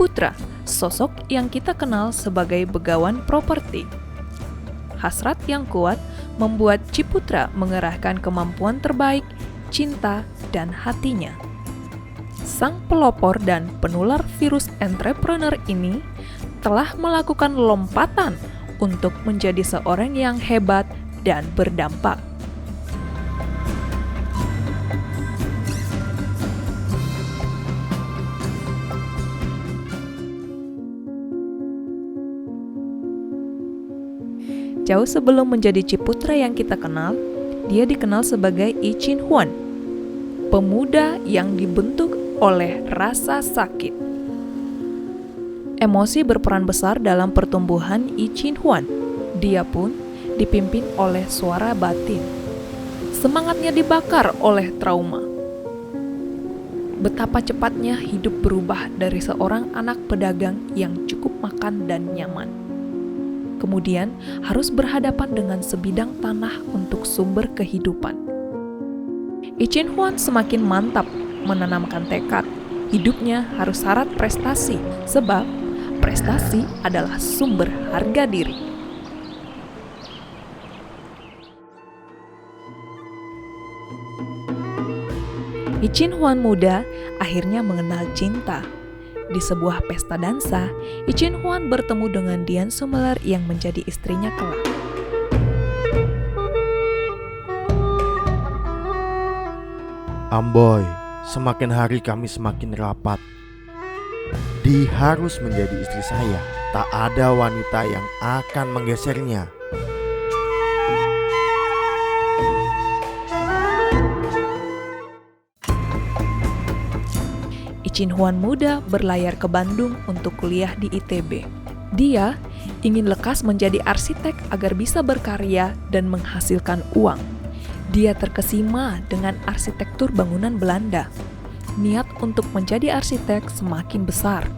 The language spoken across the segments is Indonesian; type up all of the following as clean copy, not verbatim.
Ciputra, sosok yang kita kenal sebagai begawan properti. Hasrat yang kuat membuat Ciputra mengerahkan kemampuan terbaik, cinta, dan hatinya. Sang pelopor dan penular virus entrepreneur ini telah melakukan lompatan untuk menjadi seorang yang hebat dan berdampak. Jauh sebelum menjadi Ciputra yang kita kenal, dia dikenal sebagai Yi Chin Huan, pemuda yang dibentuk oleh rasa sakit. Emosi berperan besar dalam pertumbuhan Yi Chin Huan. Dia pun dipimpin oleh suara batin. Semangatnya dibakar oleh trauma. Betapa cepatnya hidup berubah dari seorang anak pedagang yang cukup makan dan nyaman. Kemudian harus berhadapan dengan sebidang tanah untuk sumber kehidupan. Yi Chin Huan semakin mantap menanamkan tekad. Hidupnya harus syarat prestasi, sebab prestasi adalah sumber harga diri. Yi Chin Huan muda akhirnya mengenal cinta. Di sebuah pesta dansa, Yi Chin Huan bertemu dengan Dian Sumeler yang menjadi istrinya kelak. Amboy, semakin hari kami semakin rapat. Dia harus menjadi istri saya. Tak ada wanita yang akan menggesernya. Yi Chin Huan muda berlayar ke Bandung untuk kuliah di ITB. Dia ingin lekas menjadi arsitek agar bisa berkarya dan menghasilkan uang. Dia terkesima dengan arsitektur bangunan Belanda. Niat untuk menjadi arsitek semakin besar.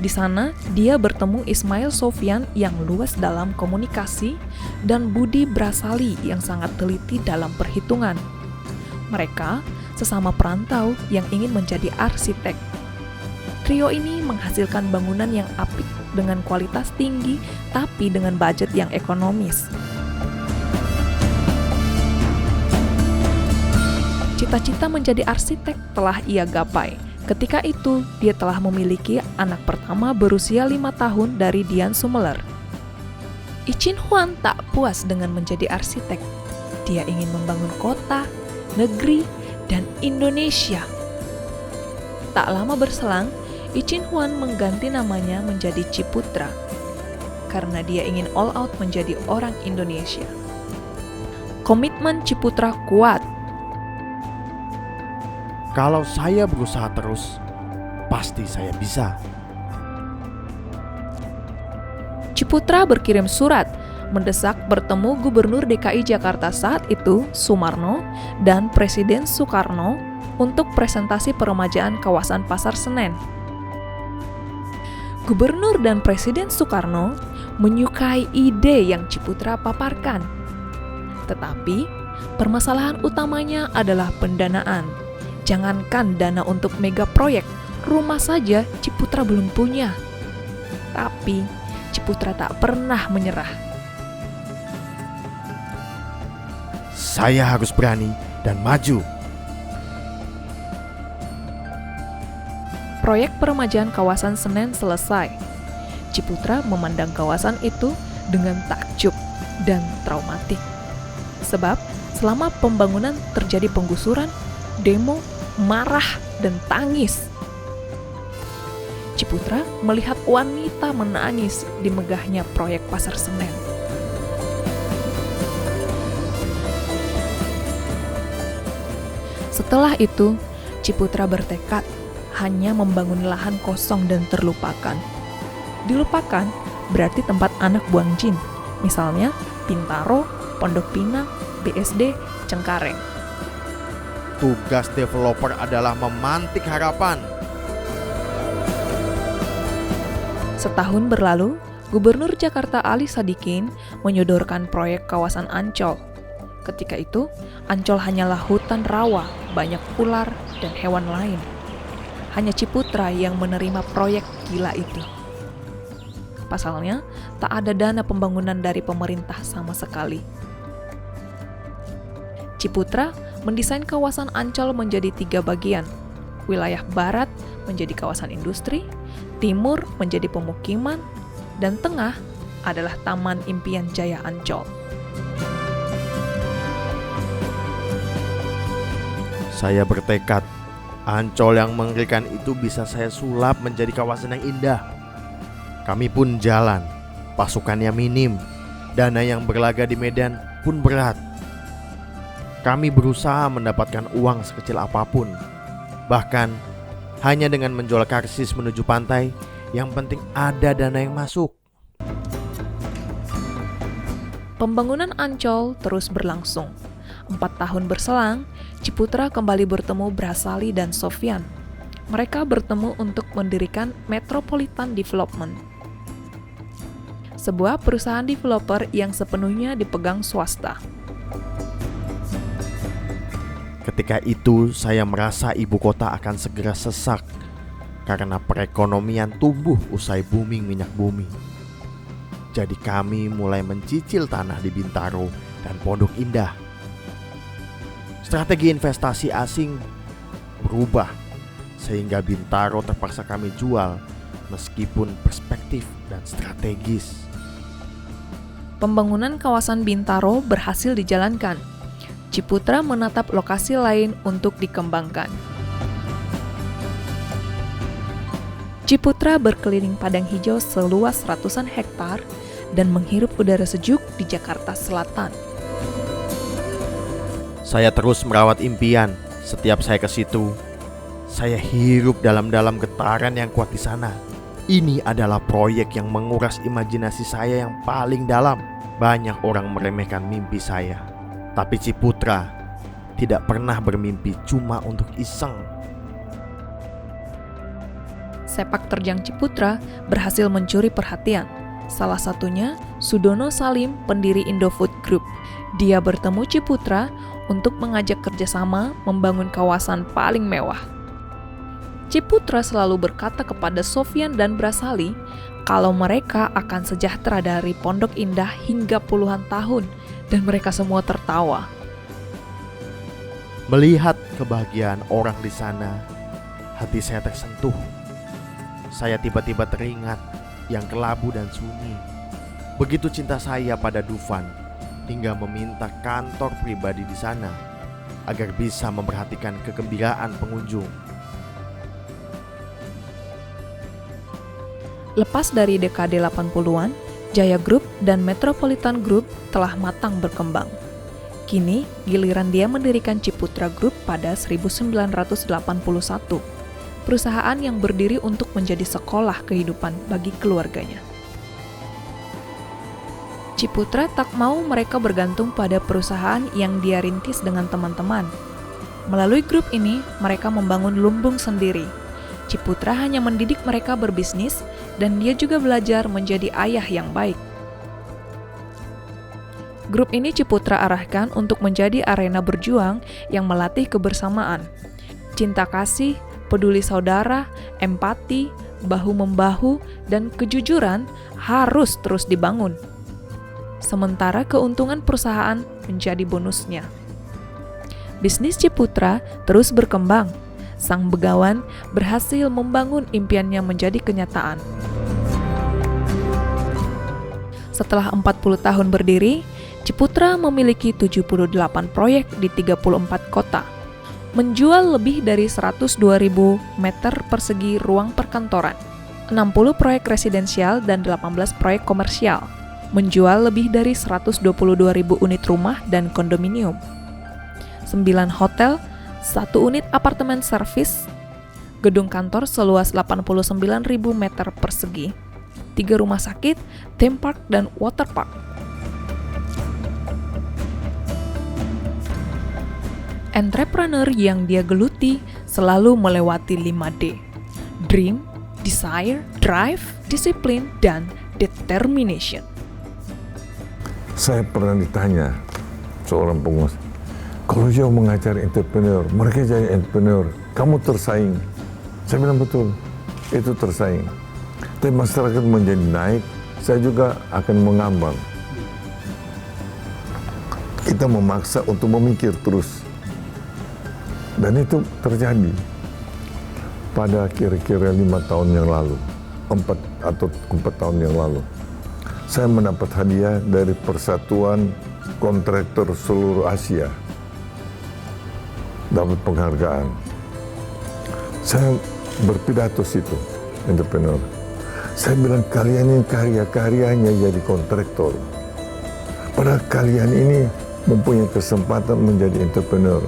Di sana, dia bertemu Ismail Sofyan yang luas dalam komunikasi dan Budi Brasali yang sangat teliti dalam perhitungan. Mereka sesama perantau yang ingin menjadi arsitek. Trio ini menghasilkan bangunan yang apik dengan kualitas tinggi tapi dengan budget yang ekonomis. Cita-cita menjadi arsitek telah ia gapai. Ketika itu, dia telah memiliki anak pertama berusia 5 tahun dari Dian Sumeler. Yi Chin Huan tak puas dengan menjadi arsitek. Dia ingin membangun kota, negeri, dan Indonesia. Tak lama berselang, Yi Chin Huan mengganti namanya menjadi Ciputra karena dia ingin all out menjadi orang Indonesia. Komitmen Ciputra kuat. Kalau saya berusaha terus, pasti saya bisa. Ciputra berkirim surat mendesak bertemu Gubernur DKI Jakarta saat itu, Sumarno, dan Presiden Soekarno untuk presentasi peremajaan kawasan Pasar Senen. Gubernur dan Presiden Soekarno menyukai ide yang Ciputra paparkan. Tetapi, permasalahan utamanya adalah pendanaan. Jangankan dana untuk mega proyek, rumah saja Ciputra belum punya. Tapi Ciputra tak pernah menyerah. Saya harus berani dan maju. Proyek peremajaan kawasan Senen selesai. Ciputra memandang kawasan itu dengan takjub dan traumatik. Sebab selama pembangunan terjadi penggusuran, demo, marah, dan tangis. Ciputra melihat wanita menangis di megahnya proyek Pasar Senen. Setelah itu, Ciputra bertekad hanya membangun lahan kosong dan terlupakan. Dilupakan berarti tempat anak buang jin, misalnya Bintaro, Pondok Pinang, BSD, Cengkareng. Tugas developer adalah memantik harapan. Setahun berlalu, Gubernur Jakarta Ali Sadikin menyodorkan proyek kawasan Ancol. Ketika itu, Ancol hanyalah hutan rawa banyak ular dan hewan lain. Hanya Ciputra yang menerima proyek gila itu. Pasalnya, tak ada dana pembangunan dari pemerintah sama sekali. Ciputra mendesain kawasan Ancol menjadi 3 bagian. Wilayah barat menjadi kawasan industri, timur menjadi pemukiman, dan tengah adalah Taman Impian Jaya Ancol. Saya bertekad, Ancol yang mengerikan itu bisa saya sulap menjadi kawasan yang indah. Kami pun jalan, pasukannya minim, dana yang berlaga di medan pun berat. Kami berusaha mendapatkan uang sekecil apapun. Bahkan, hanya dengan menjual karsis menuju pantai, yang penting ada dana yang masuk. Pembangunan Ancol terus berlangsung. 4 tahun berselang, Ciputra kembali bertemu Brasali dan Sofyan. Mereka bertemu untuk mendirikan Metropolitan Development, sebuah perusahaan developer yang sepenuhnya dipegang swasta. Ketika itu saya merasa ibu kota akan segera sesak karena perekonomian tumbuh usai booming minyak bumi. Jadi kami mulai mencicil tanah di Bintaro dan Pondok Indah. Strategi investasi asing berubah sehingga Bintaro terpaksa kami jual meskipun perspektif dan strategis. Pembangunan kawasan Bintaro berhasil dijalankan. Ciputra menatap lokasi lain untuk dikembangkan. Ciputra berkeliling padang hijau seluas ratusan hektar dan menghirup udara sejuk di Jakarta Selatan. Saya terus merawat impian. Setiap saya ke situ, saya hirup dalam-dalam getaran yang kuat di sana. Ini adalah proyek yang menguras imajinasi saya yang paling dalam. Banyak orang meremehkan mimpi saya, tapi Ciputra tidak pernah bermimpi cuma untuk iseng. Sepak terjang Ciputra berhasil mencuri perhatian. Salah satunya Sudono Salim, pendiri Indofood Group. Dia bertemu Ciputra untuk mengajak kerjasama membangun kawasan paling mewah. Ciputra selalu berkata kepada Sofyan dan Brasali kalau mereka akan sejahtera dari Pondok Indah hingga puluhan tahun, dan mereka semua tertawa. Melihat kebahagiaan orang di sana, hati saya tersentuh. Saya tiba-tiba teringat yang kelabu dan sunyi. Begitu cinta saya pada Dufan, hingga meminta kantor pribadi di sana agar bisa memperhatikan kegembiraan pengunjung. Lepas dari dekade 80-an, Jaya Group dan Metropolitan Group telah matang berkembang. Kini, giliran dia mendirikan Ciputra Group pada 1981, perusahaan yang berdiri untuk menjadi sekolah kehidupan bagi keluarganya. Ciputra tak mau mereka bergantung pada perusahaan yang dia rintis dengan teman-teman. Melalui grup ini, mereka membangun lumbung sendiri. Ciputra hanya mendidik mereka berbisnis, dan dia juga belajar menjadi ayah yang baik. Grup ini Ciputra arahkan untuk menjadi arena berjuang yang melatih kebersamaan, cinta kasih, peduli saudara, empati, bahu-membahu, dan kejujuran harus terus dibangun. Sementara keuntungan perusahaan menjadi bonusnya. Bisnis Ciputra terus berkembang. Sang begawan berhasil membangun impiannya menjadi kenyataan. Setelah 40 tahun berdiri, Ciputra memiliki 78 proyek di 34 kota, menjual lebih dari 102.000 meter persegi ruang perkantoran, 60 proyek residensial dan 18 proyek komersial, menjual lebih dari 122.000 unit rumah dan kondominium, 9 hotel, 1 unit apartemen servis, gedung kantor seluas 89.000 meter persegi, 3 rumah sakit, theme park, dan water park. Entrepreneur yang dia geluti selalu melewati 5D: Dream, Desire, Drive, Discipline, dan Determination. Saya pernah ditanya seorang pengusaha, Kalau Joe mengajar entrepreneur, mereka jadi entrepreneur, kamu tersaing. Saya bilang betul, itu tersaing. Tapi masyarakat menjadi naik, saya juga akan mengambang. Kita memaksa untuk memikir terus. Dan itu terjadi pada kira-kira 5 tahun yang lalu, 4 tahun yang lalu. Saya mendapat hadiah dari Persatuan Kontraktor Seluruh Asia. Dapat penghargaan. Saya berpidato situ, entrepreneur. Saya bilang, kalian ini karya-karyanya jadi kontraktor. Padahal kalian ini mempunyai kesempatan menjadi entrepreneur.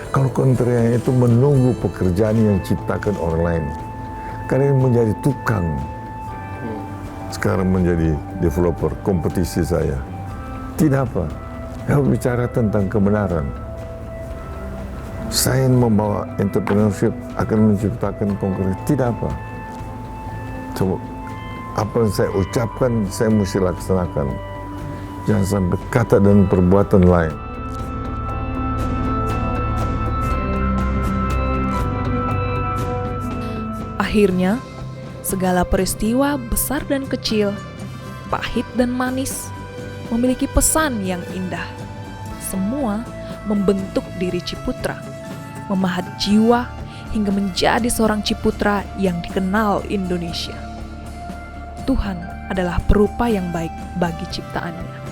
Kalau kontraktornya itu menunggu pekerjaan yang diciptakan orang lain, kalian menjadi tukang. Sekarang menjadi developer, kompetisi saya. Tidak apa, saya bicara tentang kebenaran. Saya membawa entrepreneurship akan menciptakan konkret. Tidak apa. Coba, apa yang saya ucapkan, saya mesti laksanakan. Jangan sampai kata dan perbuatan lain. Akhirnya, segala peristiwa besar dan kecil, pahit dan manis, memiliki pesan yang indah. Semua membentuk diri Ciputra, memahat jiwa hingga menjadi seorang Ciputra yang dikenal Indonesia. Tuhan adalah perupa yang baik bagi ciptaannya.